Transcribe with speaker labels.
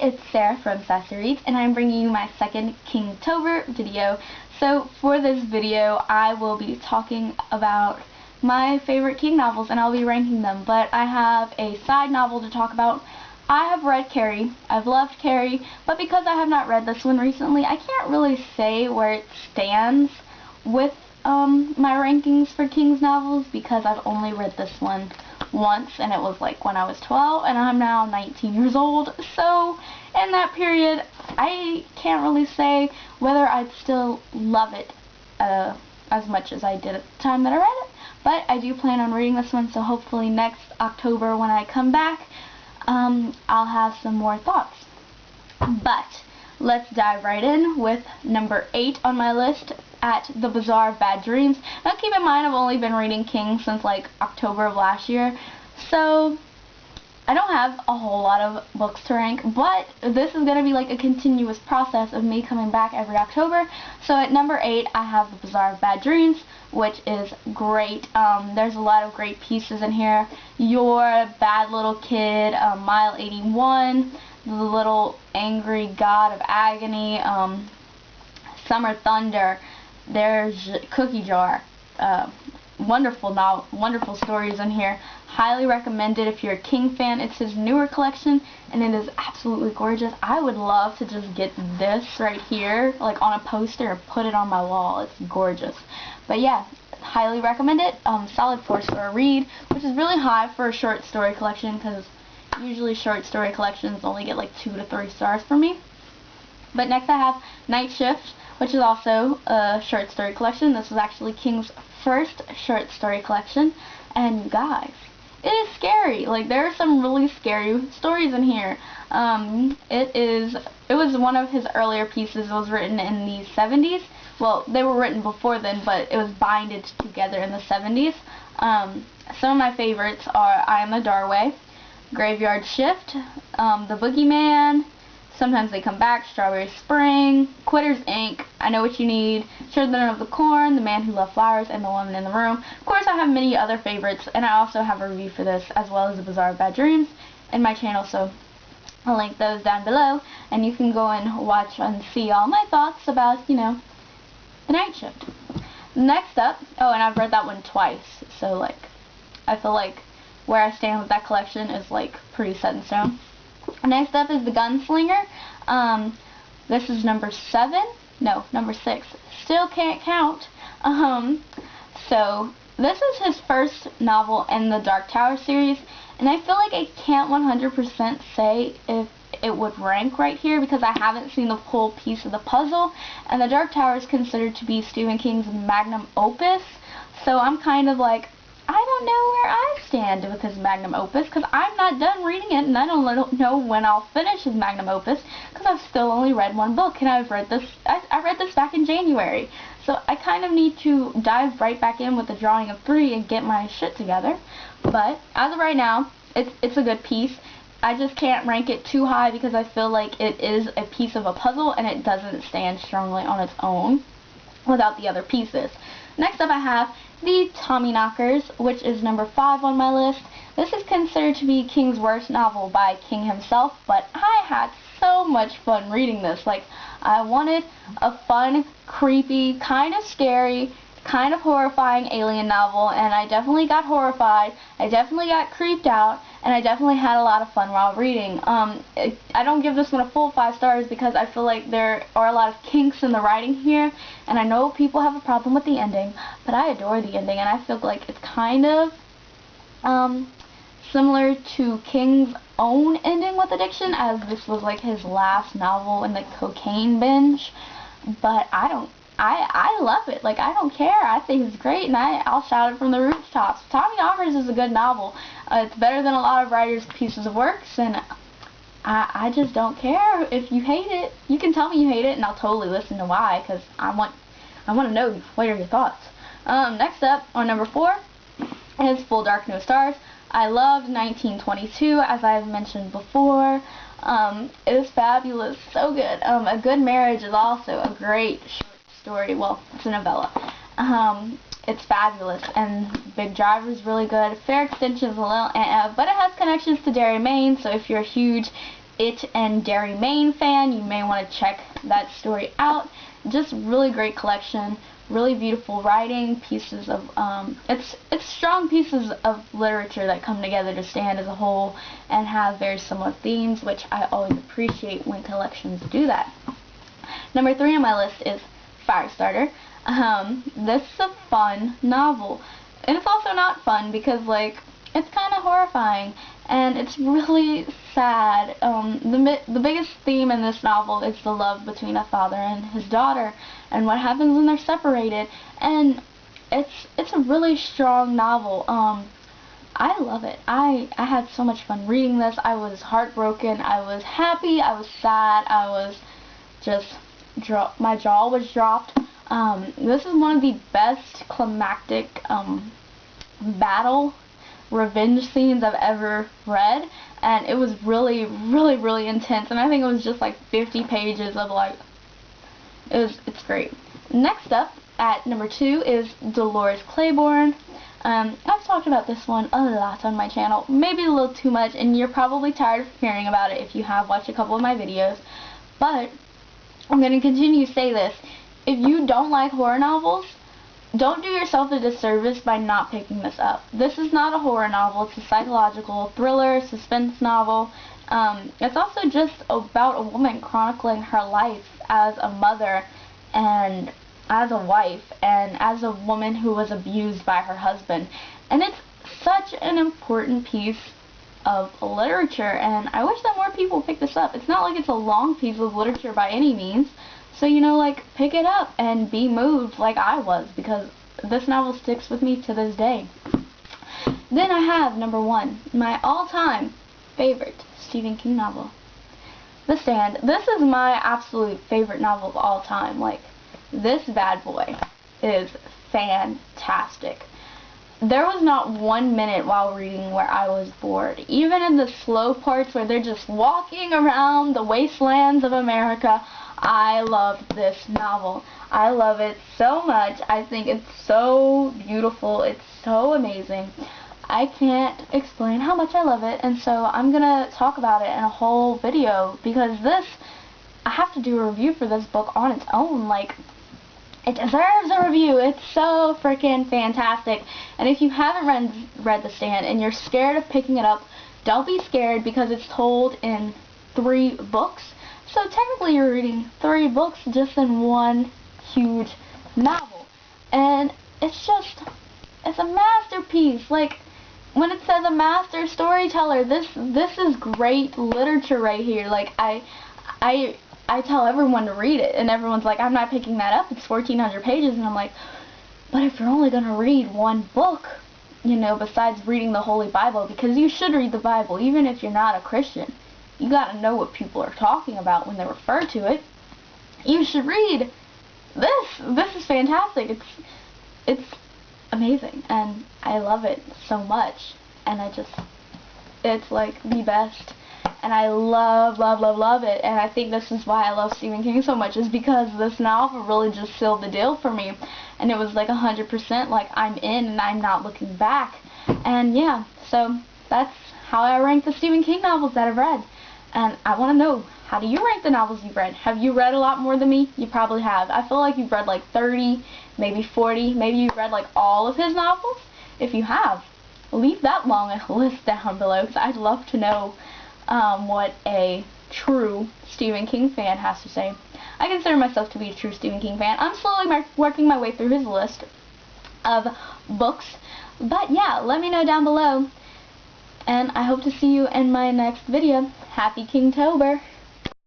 Speaker 1: it's Sarah from Sassy, and I'm bringing you my second Kingtober video. So for this video, I will be talking about my favorite King novels, and I'll be ranking them. But I have a side novel to talk about. I have read Carrie. I've loved Carrie, but because I have not read this one recently, I can't really say where it stands with my rankings for King's novels, because I've only read this one once, and it was like when I was 12, and I'm now 19 years old, so in that period I can't really say whether I'd still love it as much as I did at the time that I read it, but I do plan on reading this one, so hopefully next October when I come back, I'll have some more thoughts. But let's dive right in with number 8 on my list, at the Bazaar Bad Dreams. Now keep in mind, I've only been reading King since like October of last year, so I don't have a whole lot of books to rank, but this is going to be like a continuous process of me coming back every October. So at number 8, I have the Bazaar Bad Dreams, which is great. There's a lot of great pieces in here. Your Bad Little Kid, Mile 81, the Little Angry God of Agony, Summer Thunder, there's Cookie Jar. Wonderful stories in here. Highly recommended if you're a King fan. It's his newer collection, and it is absolutely gorgeous. I would love to just get this right here, like on a poster, and put it on my wall. It's gorgeous. But yeah, highly recommend it. Solid 4-star read, which is really high for a short story collection, because usually short story collections only get like 2 to 3 stars for me. But next I have Night Shift, which is also a short story collection. This is actually King's first short story collection, and you guys, it is scary. Like, there are some really scary stories in here. It was one of his earlier pieces. It was written in the 70s. Well, they were written before then, but it was binded together in the 70s. Some of my favorites are I Am the Darway, Graveyard Shift, The Boogeyman, Sometimes They Come Back, Strawberry Spring, Quitters Inc., I Know What You Need, Children of the Corn, The Man Who Loved Flowers, and The Woman in the Room. Of course, I have many other favorites, and I also have a review for this, as well as The Bazaar Bad Dreams, in my channel, so I'll link those down below, and you can go and watch and see all my thoughts about, you know, The Night Shift. Next up, oh, and I've read that one twice, so, like, I feel like where I stand with that collection is, like, pretty set in stone. Next up is the Gunslinger. This is number 6. Still can't count. So this is his first novel in the Dark Tower series, and I feel like I can't 100% say if it would rank right here because I haven't seen the full piece of the puzzle, and the Dark Tower is considered to be Stephen King's magnum opus, so I'm kind of like, I don't know where I stand with his magnum opus, because I'm not done reading it, and I don't know when I'll finish his magnum opus, because I've still only read one book, and I've read this, I read this back in January, so I kind of need to dive right back in with the drawing of 3 and get my shit together. But as of right now, it's a good piece. I just can't rank it too high because I feel like it is a piece of a puzzle, and it doesn't stand strongly on its own without the other pieces. Next up I have the Tommyknockers, which is number 5 on my list. This is considered to be King's worst novel by King himself, but I had so much fun reading this. Like, I wanted a fun, creepy, kind of scary, kind of horrifying alien novel, and I definitely got horrified, I definitely got creeped out, and I definitely had a lot of fun while reading. I don't give this one a full 5 stars because I feel like there are a lot of kinks in the writing here, and I know people have a problem with the ending, but I adore the ending, and I feel like it's kind of similar to King's own ending with Addiction, as this was like his last novel in the cocaine binge, but I love it. Like, I don't care. I think it's great, and I'll shout it from the rooftops. Tommyknockers is a good novel. It's better than a lot of writers' pieces of works, and I just don't care if you hate it. You can tell me you hate it, and I'll totally listen to why, because I want to know what are your thoughts. Next up, on number 4, is Full Dark No Stars. I loved 1922, as I've mentioned before. It is fabulous. So good. A Good Marriage is also a great story. Well, it's a novella. It's fabulous, and Big Driver's really good. Fair Extension's a little but it has connections to Derry, Maine, so if you're a huge It and Dairy Maine fan, you may want to check that story out. Just really great collection, really beautiful writing, pieces of, it's strong pieces of literature that come together to stand as a whole and have very similar themes, which I always appreciate when collections do that. Number 3 on my list is Firestarter. This is a fun novel, and it's also not fun because, like, it's kind of horrifying, and it's really sad. The biggest theme in this novel is the love between a father and his daughter, and what happens when they're separated, and it's a really strong novel. I love it. I had so much fun reading this. I was heartbroken, I was happy, I was sad, I was just, my jaw was dropped. This is one of the best climactic battle revenge scenes I've ever read, and it was really, really, really intense, and I think it was just like 50 pages of, like, it's great. Next up at number 2 is Dolores Claiborne. I've talked about this one a lot on my channel, maybe a little too much, and you're probably tired of hearing about it if you have watched a couple of my videos, but I'm going to continue to say this. If you don't like horror novels, don't do yourself a disservice by not picking this up. This is not a horror novel. It's a psychological thriller, suspense novel. It's also just about a woman chronicling her life as a mother and as a wife and as a woman who was abused by her husband. And it's such an important piece of literature, and I wish that more people pick this up. It's not like it's a long piece of literature by any means. So, you know, like, pick it up and be moved like I was, because this novel sticks with me to this day. Then I have number 1, my all-time favorite Stephen King novel, The Stand. This is my absolute favorite novel of all time. Like, this bad boy is fantastic. There was not 1 minute while reading where I was bored. Even in the slow parts where they're just walking around the wastelands of America, I loved this novel. I love it so much. I think it's so beautiful. It's so amazing. I can't explain how much I love it, and so I'm gonna talk about it in a whole video, because I have to do a review for this book on its own. Like, it deserves a review. It's so freaking fantastic. And if you haven't read The Stand and you're scared of picking it up, don't be scared, because it's told in 3 books. So technically you're reading 3 books just in one huge novel. And it's a masterpiece. Like, when it says a master storyteller, this is great literature right here. Like, I tell everyone to read it, and everyone's like, I'm not picking that up, it's 1,400 pages, and I'm like, but if you're only going to read 1 book, you know, besides reading the Holy Bible, because you should read the Bible, even if you're not a Christian, you gotta know what people are talking about when they refer to it. You should read this. This is fantastic. It's amazing, and I love it so much, and it's like the best, and I love, love, love, love it. And I think this is why I love Stephen King so much, is because this novel really just sealed the deal for me, and it was like 100% like I'm in and I'm not looking back. And yeah, so that's how I rank the Stephen King novels that I've read. And I want to know, how do you rank the novels you've read? Have you read a lot more than me? You probably have. I feel like you've read like 30, maybe 40, maybe you've read like all of his novels. If you have, leave that long a list down below, because I'd love to know what a true Stephen King fan has to say. I consider myself to be a true Stephen King fan. I'm slowly working my way through his list of books. But yeah, let me know down below. And I hope to see you in my next video. Happy Kingtober!